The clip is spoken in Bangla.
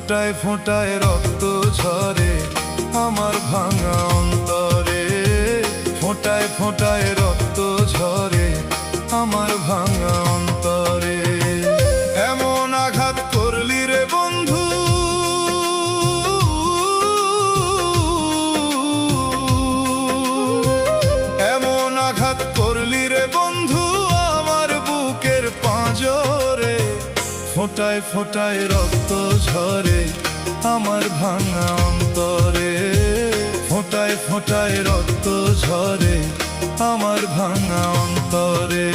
ফোঁটায় ফোঁটায় রক্ত ঝরে আমার ভাঙা অন্তরে, ফোঁটায় ফোঁটায় রক্ত ঝরে আমার ভাঙা অন্তরে। এমন আঘাত করলি রে বন্ধু, এমন আঘাত করলি রে বন্ধু আমার বুকের পাঁজরে, ফোঁটায় ফোঁটায় রক্ত ঝরে আমার ভাঙা অন্তরে, ফোঁটায় ফোঁটায় রক্ত ঝরে আমার ভাঙা অন্তরে।